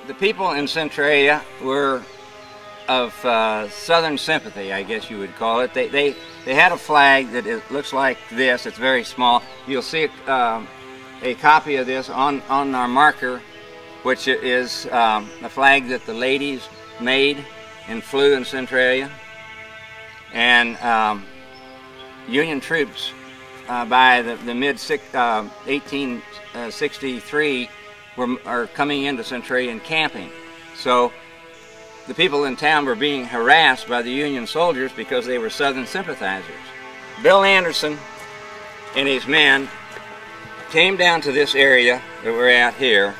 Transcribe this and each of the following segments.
The people in Centralia were of Southern sympathy, I guess you would call it. They had a flag that it looks like this. It's very small. You'll see a copy of this on our marker, which is a flag that the ladies made and flew in Centralia. And Union troops by the mid-1863 are coming into Centralia and camping. So the people in town were being harassed by the Union soldiers because they were Southern sympathizers. Bill Anderson and his men came down to this area that we're at here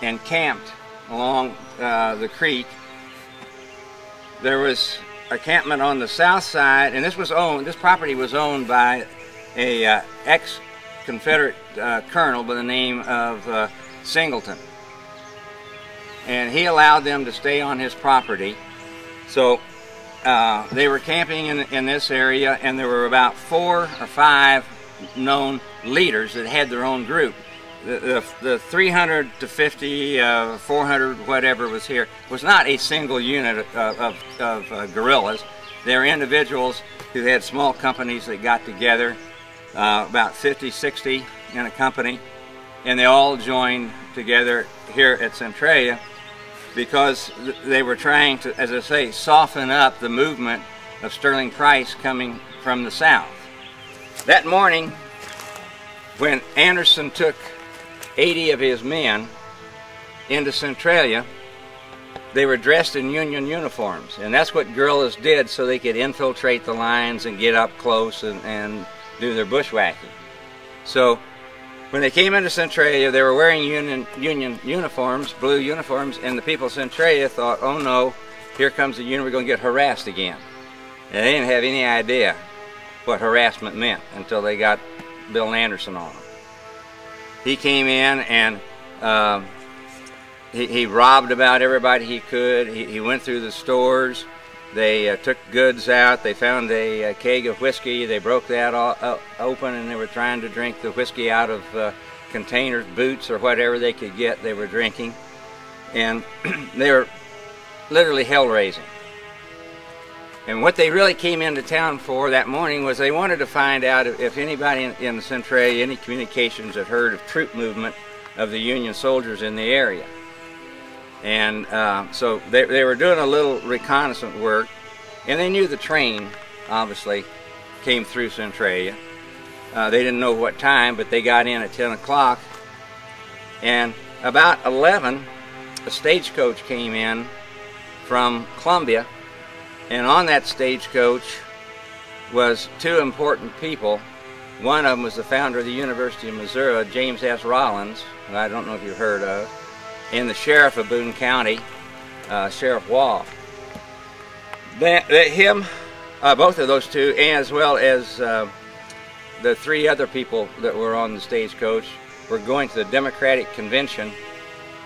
and camped along the creek. There was a campment on the south side, and this property was owned by a ex-Confederate colonel by the name of Singleton. And he allowed them to stay on his property. So they were camping in this area, and there were about 4 or 5 known leaders that had their own group. The 300 to 50, 400, whatever was here, was not a single unit of guerrillas. They were individuals who had small companies that got together, about 50, 60 in a company, and they all joined together here at Centralia because they were trying to, as I say, soften up the movement of Sterling Price coming from the south. That morning, when Anderson took 80 of his men into Centralia, they were dressed in Union uniforms, and that's what guerrillas did so they could infiltrate the lines and get up close and do their bushwhacking. So when they came into Centralia, they were wearing Union uniforms, blue uniforms, and the people of Centralia thought, oh no, here comes the Union, we're going to get harassed again. And they didn't have any idea what harassment meant until they got Bill Anderson on them. He came in and he robbed about everybody he could. He went through the stores. They took goods out. They found a keg of whiskey. They broke that all open, and they were trying to drink the whiskey out of containers, boots, or whatever they could get. They were drinking, and they were literally hell-raising. And what they really came into town for that morning was they wanted to find out if anybody in Centralia, any communications, had heard of troop movement of the Union soldiers in the area. And so they were doing a little reconnaissance work, and they knew the train, obviously, came through Centralia. They didn't know what time, but they got in at 10 o'clock. And about 11, a stagecoach came in from Columbia, and on that stagecoach was 2 important people. One of them was the founder of the University of Missouri, James S. Rollins, who I don't know if you've heard of, and the sheriff of Boone County, Sheriff Waugh. Both of those 2, as well as the 3 other people that were on the stagecoach, were going to the Democratic Convention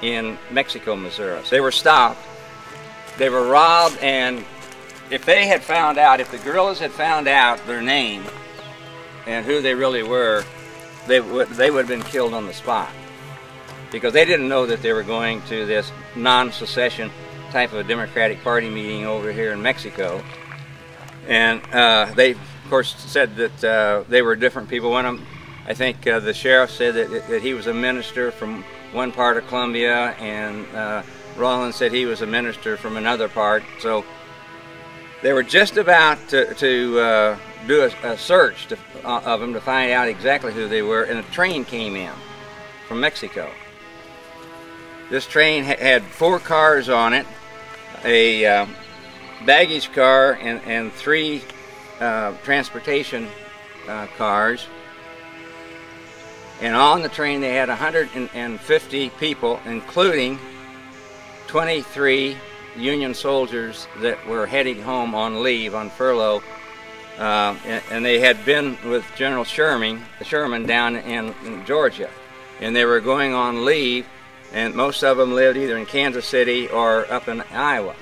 in Mexico, Missouri. So they were stopped, they were robbed, and if they had found out, if the guerrillas had found out their name and who they really were, they would have been killed on the spot, because they didn't know that they were going to this non-secession type of Democratic Party meeting over here in Mexico. And they, of course, said that they were different people. One of them, I think the sheriff said that he was a minister from one part of Columbia, and Rollins said he was a minister from another part. So they were just about to do a search of them to find out exactly who they were, and a train came in from Mexico. This train had 4 cars on it, a baggage car and 3 transportation cars. And on the train they had 150 people, including 23 Union soldiers that were heading home on leave, on furlough. And they had been with General Sherman down in Georgia. And they were going on leave, and most of them lived either in Kansas City or up in Iowa.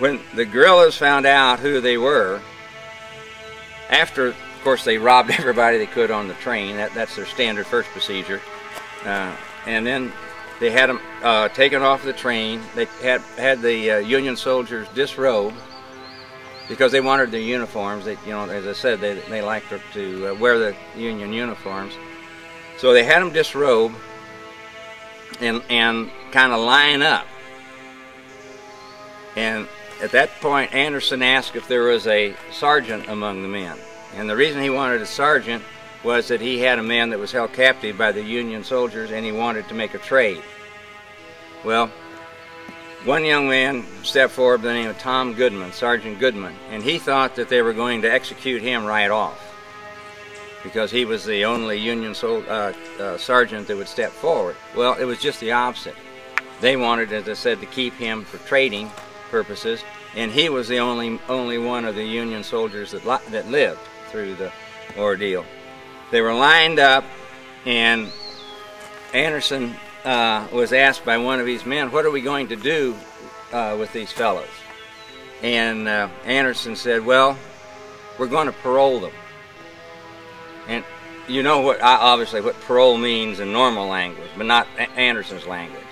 When the guerrillas found out who they were, after, of course, they robbed everybody they could on the train. That's their standard first procedure. And then They had them taken off the train. They had the Union soldiers disrobe because they wanted their uniforms. They, you know, as I said, they liked to wear the Union uniforms. So they had them disrobe and kind of line up. And at that point, Anderson asked if there was a sergeant among the men. And the reason he wanted a sergeant was that he had a man that was held captive by the Union soldiers, and he wanted to make a trade. Well, one young man stepped forward by the name of Tom Goodman, Sergeant Goodman, and he thought that they were going to execute him right off because he was the only Union sergeant that would step forward. Well, it was just the opposite. They wanted, as I said, to keep him for trading purposes, and he was the only one of the Union soldiers that lived through the ordeal. They were lined up, and Anderson was asked by one of his men, "What are we going to do with these fellows?" And Anderson said, "Well, we're going to parole them." And you know what, obviously, what parole means in normal language, but not Anderson's language.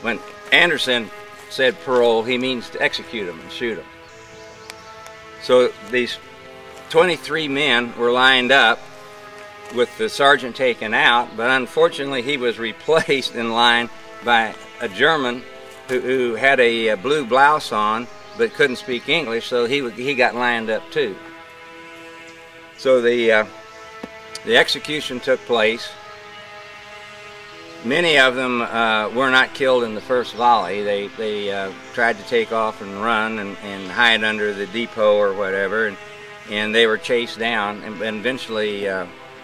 When Anderson said parole, he means to execute them and shoot them. So these 23 men were lined up with the sergeant taken out, but unfortunately he was replaced in line by a German who had a blue blouse on but couldn't speak English, so he got lined up too. So the execution took place. Many of them were not killed in the first volley. They tried to take off and run and hide under the depot or whatever, and they were chased down and eventually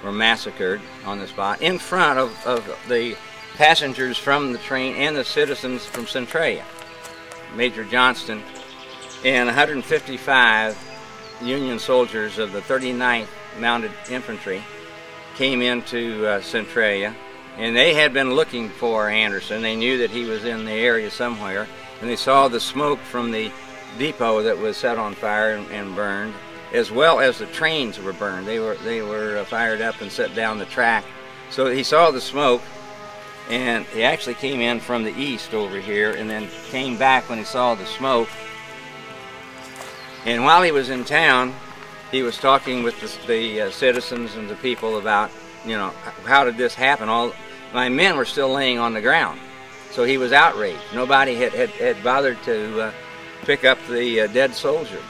were massacred on the spot in front of the passengers from the train and the citizens from Centralia. Major Johnston and 155 Union soldiers of the 39th Mounted Infantry came into Centralia, and they had been looking for Anderson. They knew that he was in the area somewhere, and they saw the smoke from the depot that was set on fire and burned, as well as the trains were burned. They were fired up and set down the track. So he saw the smoke, and he actually came in from the east over here and then came back when he saw the smoke. And while he was in town, he was talking with the citizens and the people about, you know, how did this happen? All my men were still laying on the ground. So he was outraged. Nobody had bothered to pick up the dead soldiers.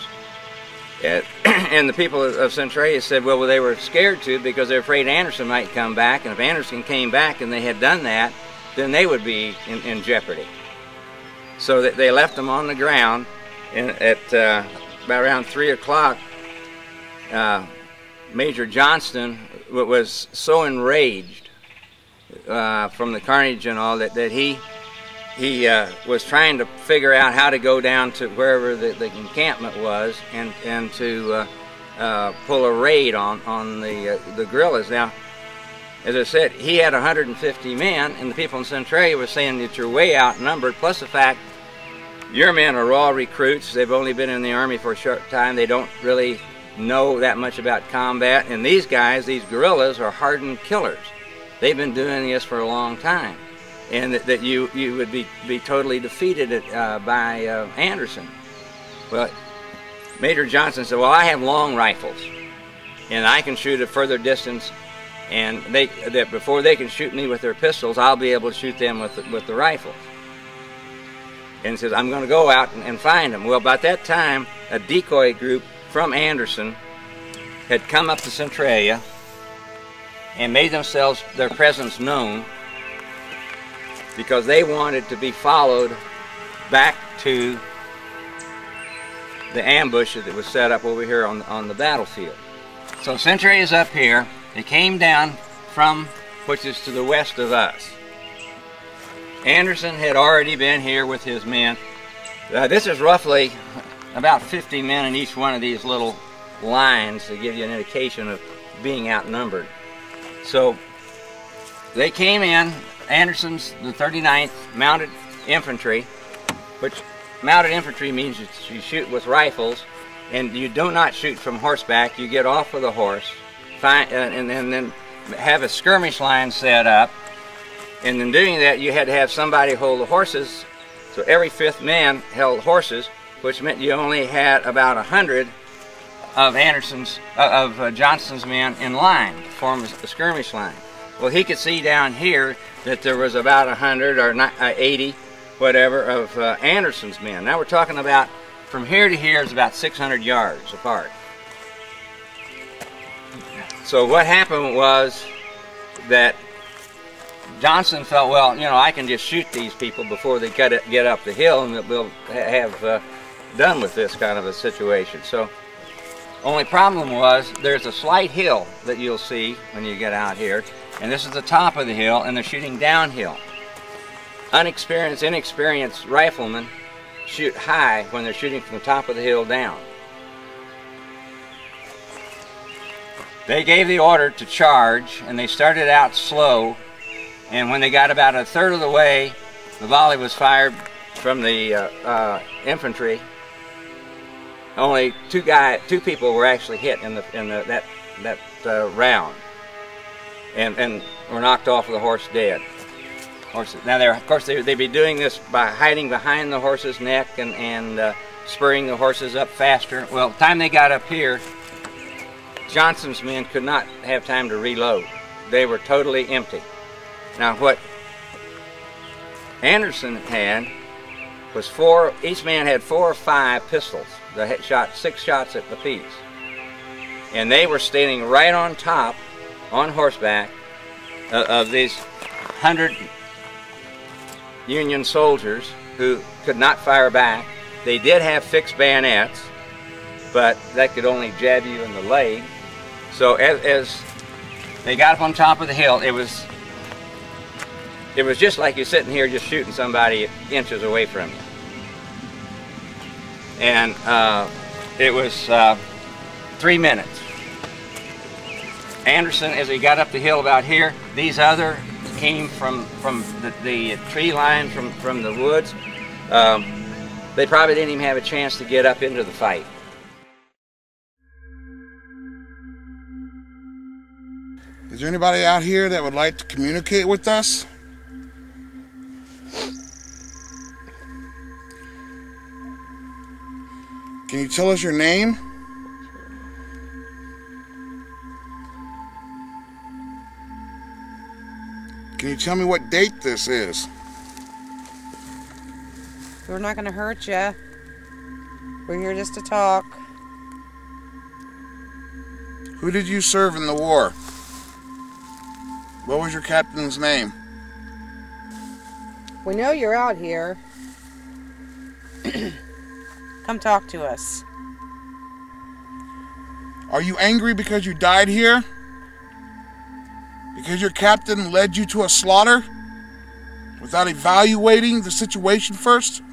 And the people of Centralia said, well, they were scared to because they're afraid Anderson might come back, and if Anderson came back and they had done that, then they would be in jeopardy. So that they left them on the ground, and at about around 3 o'clock, Major Johnston was so enraged from the carnage and all that he was trying to figure out how to go down to wherever the encampment was and to pull a raid on the guerrillas. Now, as I said, he had 150 men, and the people in Centralia were saying that you're way outnumbered, plus the fact your men are raw recruits. They've only been in the Army for a short time. They don't really know that much about combat, and these guys, these guerrillas, are hardened killers. They've been doing this for a long time, and that you would be totally defeated by Anderson. Well, Major Johnson said, well, I have long rifles, and I can shoot at further distance, and that before they can shoot me with their pistols, I'll be able to shoot them with the rifles. And he says, I'm going to go out and find them. Well, about that time, a decoy group from Anderson had come up to Centralia and made themselves, their presence known, because they wanted to be followed back to the ambush that was set up over here on the battlefield. So Centralia is up here. They came down from, which is to the west of us. Anderson had already been here with his men. This is roughly about 50 men in each one of these little lines to give you an indication of being outnumbered. So they came in. Anderson's the 39th Mounted Infantry, which mounted infantry means you shoot with rifles, and you do not shoot from horseback. You get off of the horse, and then have a skirmish line set up, And in doing that, you had to have somebody hold the horses. So every 5th man held horses, which meant you only had about 100 of Johnston's men in line to form a skirmish line. Well, he could see down here that there was about 100 or 80, whatever, of Anderson's men. Now we're talking about from here to here is about 600 yards apart. So what happened was that Johnston felt, well, you know, I can just shoot these people before they get up the hill, and we'll have done with this kind of a situation. So, only problem was there's a slight hill that you'll see when you get out here, and this is the top of the hill, and they're shooting downhill. Inexperienced riflemen shoot high when they're shooting from the top of the hill down. They gave the order to charge, and they started out slow, and when they got about a third of the way, the volley was fired from the infantry. Only two people were actually hit in that round, and were knocked off of the horse dead. Now, of course, they'd be doing this by hiding behind the horse's neck and spurring the horses up faster. Well, the time they got up here, Johnston's men could not have time to reload. They were totally empty. Now, what Anderson had was each man had 4 or 5 pistols that had shot 6 shots at the piece. And they were standing right on top, on horseback, of these 100 Union soldiers who could not fire back. They did have fixed bayonets, but that could only jab you in the leg. So as they got up on top of the hill, it was just like you're sitting here just shooting somebody inches away from you. And it was 3 minutes. Anderson, as he got up the hill about here, these other came from the tree line, from the woods. They probably didn't even have a chance to get up into the fight. Is there anybody out here that would like to communicate with us? Can you tell us your name? Can you tell me what date this is? We're not going to hurt you. We're here just to talk. Who did you serve in the war? What was your captain's name? We know you're out here. Come talk to us. Are you angry because you died here? Because your captain led you to a slaughter without evaluating the situation first?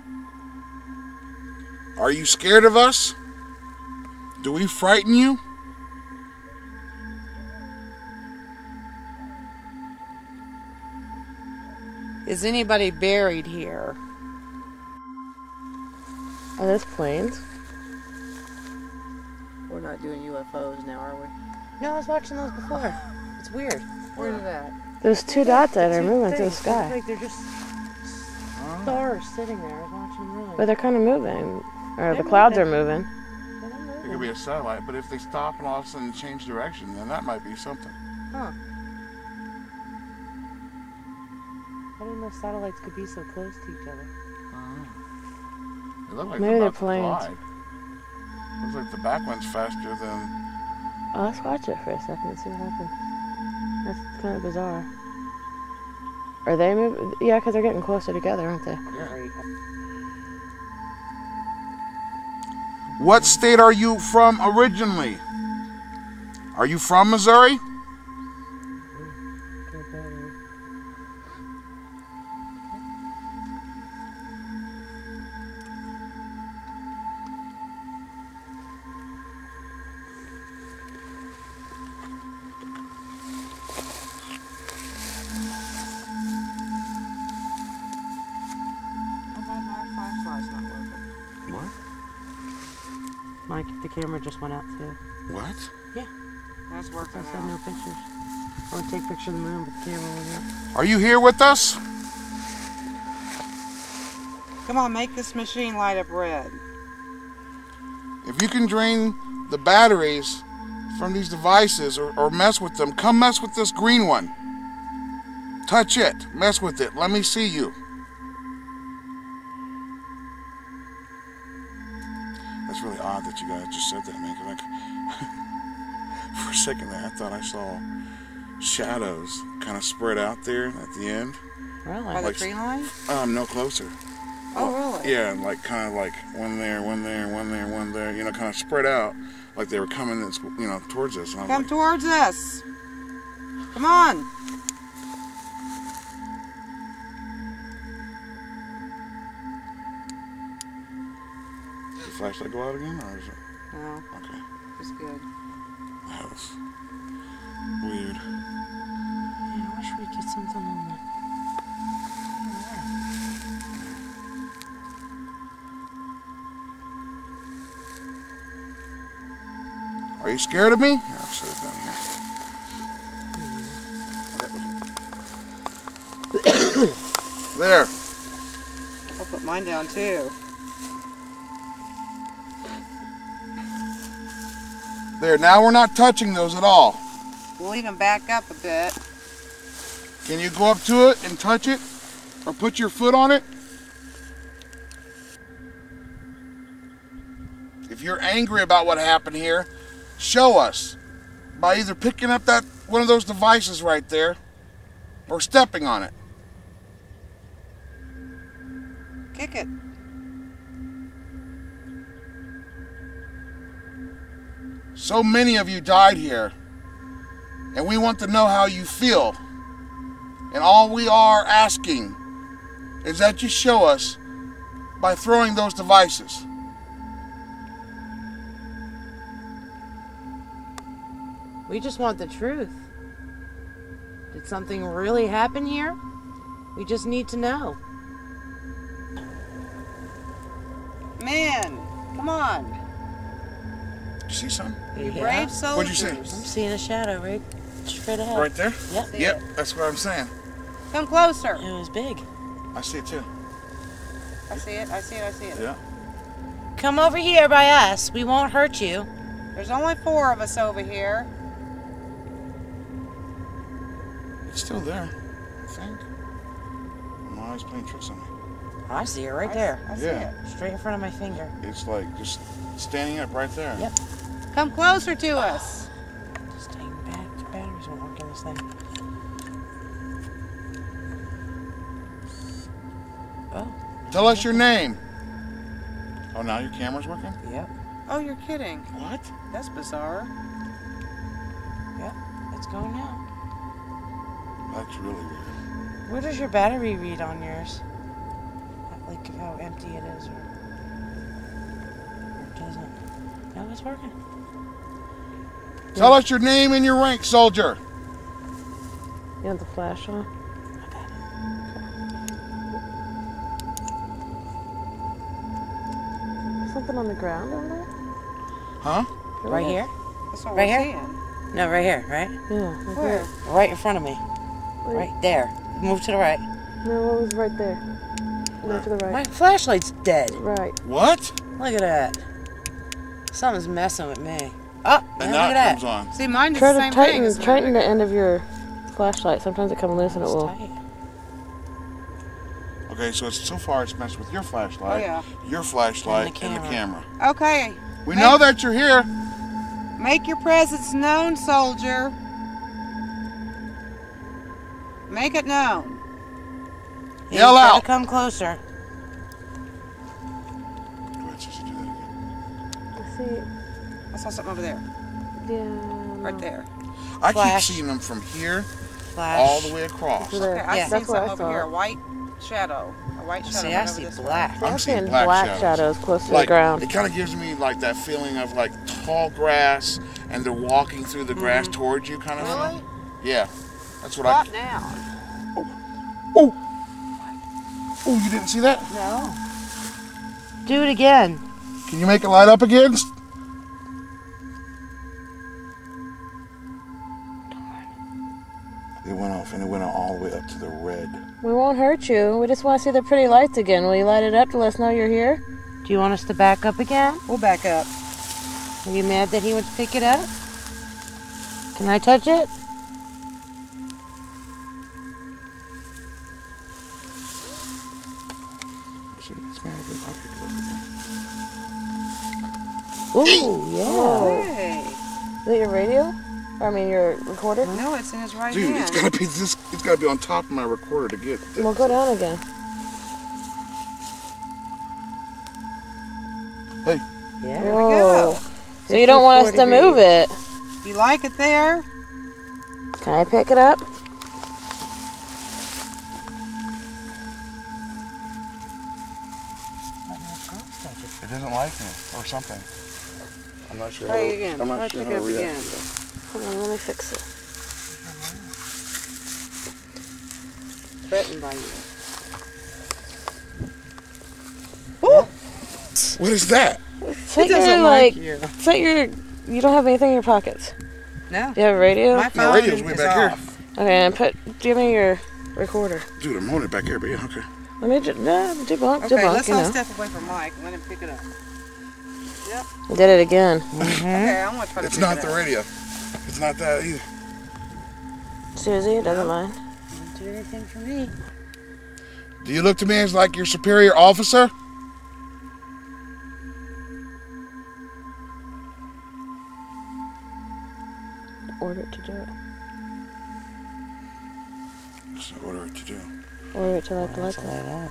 Are you scared of us? Do we frighten you? Is anybody buried here? Are those planes? We're not doing UFOs now, are we? No, I was watching those before. It's weird. Where is that? Those 2 dots that are moving through the It's sky. like they're just stars sitting there. I was watching them really. But they're kind of moving. Or the clouds are moving. It could be a satellite, but if they stop and all of a sudden change direction, then that might be something. Huh. I didn't know satellites could be so close to each other. They look like Maybe they're they're about to planes. fly. Looks like the back one's faster than... Oh, let's watch it for a second and see what happens. That's kind of bizarre. Are they moving? Yeah, because they're getting closer together, aren't they? Yeah. What state are you from originally? Are you from Missouri? What? Mike, the camera just went out too. What? Yeah. That's working. I said no pictures. I would take a picture of the moon with the camera on it. Are you here with us? Come on, make this machine light up red. If you can drain the batteries from these devices or mess with them, come mess with this green one. Touch it. Mess with it. Let me see you. That's really odd that you guys just said that, man. 'Cause for a second there, I thought I saw shadows kind of spread out there at the end. Really? By the tree line? No closer. Oh, really? Yeah, like kind of like one there, one there, one there, one there. You know, kind of spread out, like they were coming, towards us. And I was Come like, towards us. Come on. Did the flashlight go out again, or is it? No, Okay. it's good. That was weird. Yeah, I wish we'd get something on that. Are you scared of me? Here, I'll set it down here. There. I'll put mine down too. There. Now we're not touching those at all. We'll even back up a bit. Can you go up to it and touch it? Or put your foot on it? If you're angry about what happened here, show us by either picking up one of those devices right there or stepping on it. Kick it. So many of you died here, and we want to know how you feel. And all we are asking is that you show us by throwing those devices. We just want the truth. Did something really happen here? We just need to know. Man, come on. Did you see something? You Yeah. brave soldiers. What'd you see? I'm seeing a shadow right straight ahead. Right there? Yep. See Yep, it. that's what I'm saying. Come closer. It was big. I see it too. I see it, I see it, I see it. Yeah. Come over here by us. We won't hurt you. There's only 4 of us over here. It's still there, I think. My eyes playing tricks on me. I see it right I there. see Yeah. it. Straight in front of my finger. It's like just standing up right there. Yep. Come closer to us. Just taking back. The batteries won't work in this thing. Oh. Tell us your name. Oh, now your camera's working? Yep. Oh, you're kidding. What? That's bizarre. Yep. It's going now. That's really weird. Where does your battery read on yours? Like how empty it is, or it doesn't. No, it's working. Tell us your name and your rank, soldier. You want the flash on? Something on the ground over there? Huh? Right here? That's what Right we're here? seeing. No, right here, right? Yeah. Right Where? there. Right in front of me. Wait. Right there. Move to the right. No, what was right there? No, to the right. My flashlight's dead. Right. What? Look at that. Something's messing with me. Oh, And now now look it at comes that. on. See, mine did Try the to same thing. tighten the end of your flashlight. Sometimes it comes loose and it It's will. tight. Okay, so so far it's messed with your flashlight, Oh, yeah. your flashlight, And the and the camera. Okay. We know that you're here. Make your presence known, soldier. Make it known. You Yell gotta out. Come closer. Go ahead, Sissy, do that again. I see. I saw something over there. Yeah. Right there. I Flash. keep seeing them from here Flash. all the way across. So there. Okay, I Yeah. see That's what something I over saw. here. A white shadow. A white shadow. See, right I over see this way. black. I'm I'm seeing seeing black shadows close to the Like, ground. it kind of gives me like that feeling of like tall grass and they're walking through the grass towards you kind of Really? thing. Yeah, that's what Drop down. Oh, you didn't see that? No. Do it again. Can you make it light up again? It went off, and it went all the way up to the red. We won't hurt you. We just want to see the pretty lights again. Will you light it up to let us know you're here? Do you want us to back up again? We'll back up. Are you mad that he went to pick it up? Can I touch it? Ooh, yeah. Hey. Is that your radio? I mean, your recorder? No, it's in his right Dude, hand. it's gotta be this. It's gotta be on top of my recorder to get. Well, go down again. Hey, Yeah. There we go. So you don't want us to move it? You like it there? Can I pick it up? it doesn't like me or something. I'm not sure. Try it again. I'm Try not to sure pick how it to up react. again. Hold on, let me fix it. Threatened by you. What is that? It doesn't like you. It's that you don't have anything in your pockets. No. You have a radio? My phone radio's way is back here. off. Okay, and give me your recorder. Dude, I'm holding it back here, but yeah, okay. Let me just, debunk, Okay, let's you all know. step away from Mike and let him pick it up. Yep. I did it again. Okay, I'm gonna try to It's pick not it the up. radio. It's not that either. Susie, doesn't mind. Don't do anything for me. Do you look to me as like your superior officer? Order it to do it. What's the order to do? Order it to light the lights up.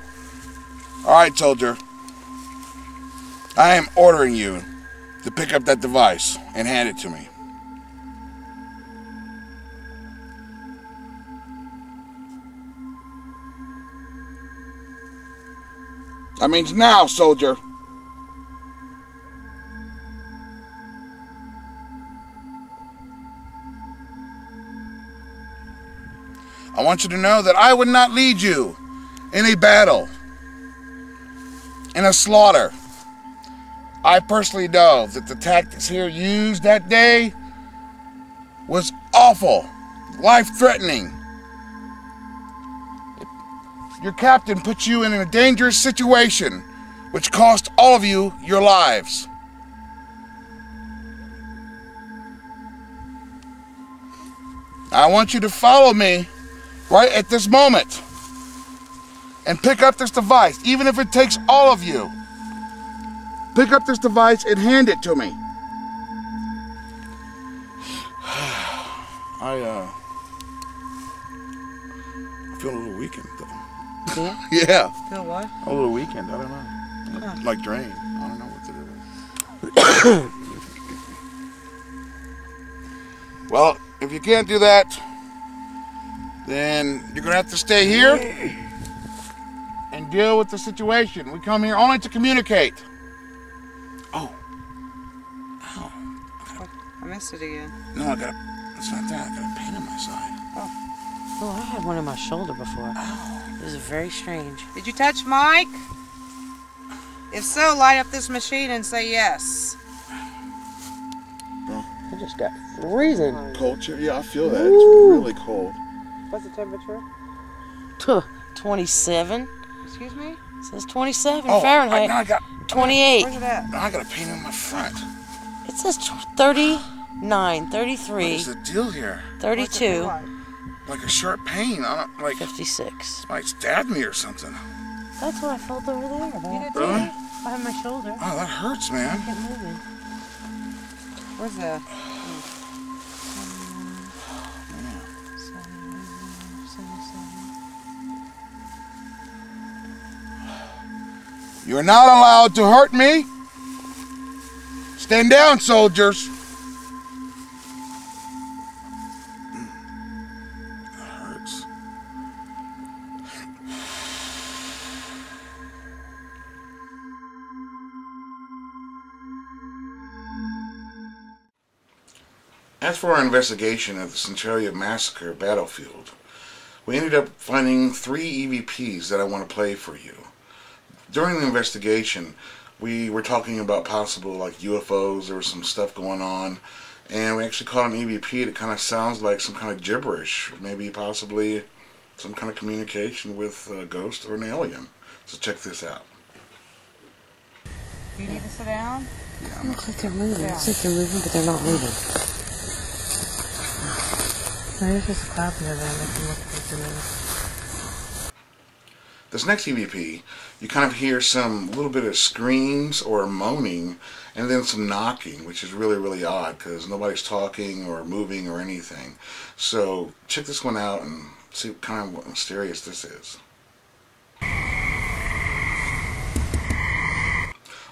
All right, soldier. I am ordering you to pick up that device and hand it to me. That means now, soldier. I want you to know that I would not lead you in a battle, in a slaughter. I personally know that the tactics here used that day was awful, life-threatening. Your captain put you in a dangerous situation, which cost all of you your lives. I want you to follow me right at this moment and pick up this device, even if it takes all of you. Pick up this device and hand it to me. I feel a little weakened though. Yeah? Yeah, Feel what? a little weakened. I don't know. Like drained. I don't know what to do. Well, if you can't do that, then you're gonna have to stay here and deal with the situation. We come here only to communicate. Oh. Ow. I missed it again. No, I got a... It's not that. I got a pain in my side. Oh, I had one in my shoulder before. It was very strange. Did you touch Mike? If so, light up this machine and say yes. I just got freezing. Cold chair? Yeah, I feel that. It's really cold. What's the temperature? 27. Excuse me? It says 27 Oh, Fahrenheit. now I got... 28. Where's it at? Now I got a pain in my front. It says 39, What 33, is the deal here? What's it feel 32, like? Like a sharp pain. I don't... Like... 56. Might stab me or something. That's what I felt over there. You did Really? too? Behind my shoulder. Oh, that hurts, man. Kept moving. Where's the... You're not allowed to hurt me. Stand down, soldiers. That hurts. As for our investigation of the Centralia Massacre Battlefield, we ended up finding 3 EVPs that I want to play for you. During the investigation, we were talking about possible like UFOs. There was some stuff going on, And we actually caught an EVP that kind of sounds like some kind of gibberish, maybe possibly some kind of communication with a ghost or an alien. So check this out. Do you need to sit down? Yeah, It looks like they're moving. It looks like they're moving, but they're not moving. There's just a cloud near them. They can look like they're moving. This next EVP, you kind of hear some little bit of screams or moaning, and then some knocking, which is really, really odd because nobody's talking or moving or anything. So check this one out and see kind of what mysterious this is.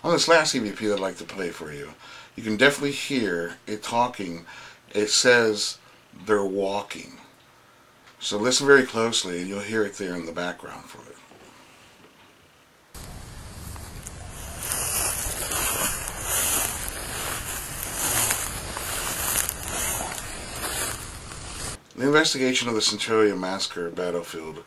On this last EVP that I'd like to play for you, you can definitely hear it talking. It says they're walking. So listen very closely and you'll hear it there in the background for it. The investigation of the Centralia Massacre Battlefield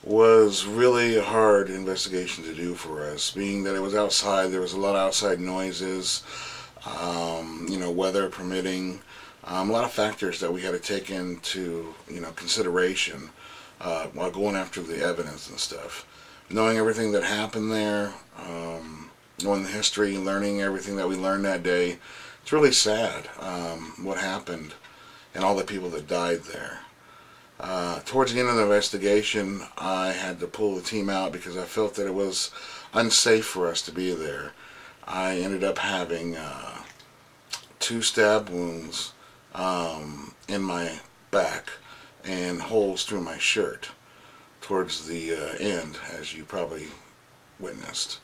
was really a hard investigation to do for us, being that it was outside. There was a lot of outside noises, weather permitting, a lot of factors that we had to take into consideration while going after the evidence and stuff. Knowing everything that happened there, knowing the history, learning everything that we learned that day, it's really sad what happened and all the people that died there. Towards the end of the investigation, I had to pull the team out because I felt that it was unsafe for us to be there. I ended up having 2 stab wounds in my back and holes through my shirt towards the end, as you probably witnessed.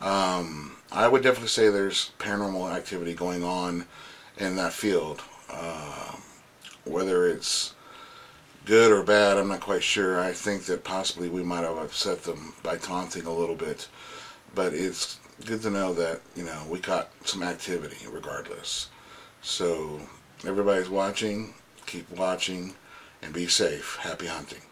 I would definitely say there's paranormal activity going on in that field. Whether it's good or bad, I'm not quite sure. I think that possibly we might have upset them by taunting a little bit, but it's good to know that we got some activity regardless. So everybody's watching, keep watching, and be safe. Happy hunting.